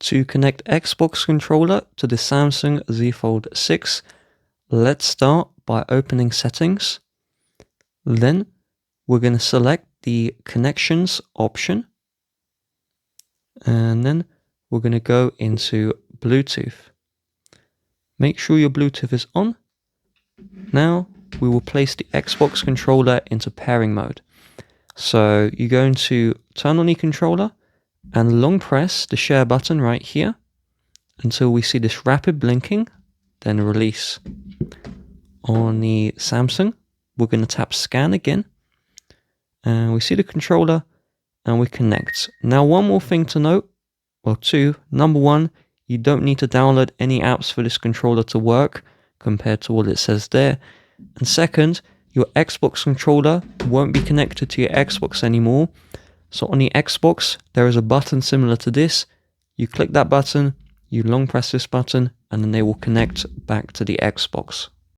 To connect Xbox controller to the Samsung Z Fold 6, let's start by opening Settings. Then we're going to select the Connections option. And then we're going to go into Bluetooth. Make sure your Bluetooth is on. Now we will place the Xbox controller into pairing mode. So you're going to turn on the controller and long press the share button right here until we see this rapid blinking, then release. On the Samsung, we're going to tap scan again, and we see the controller and we connect. Now one more thing to note, well two, number one, you don't need to download any apps for this controller to work compared to what it says there. And second, your Xbox controller won't be connected to your Xbox anymore. So on the Xbox, there is a button similar to this. You click that button, you long press this button, and then they will connect back to the Xbox.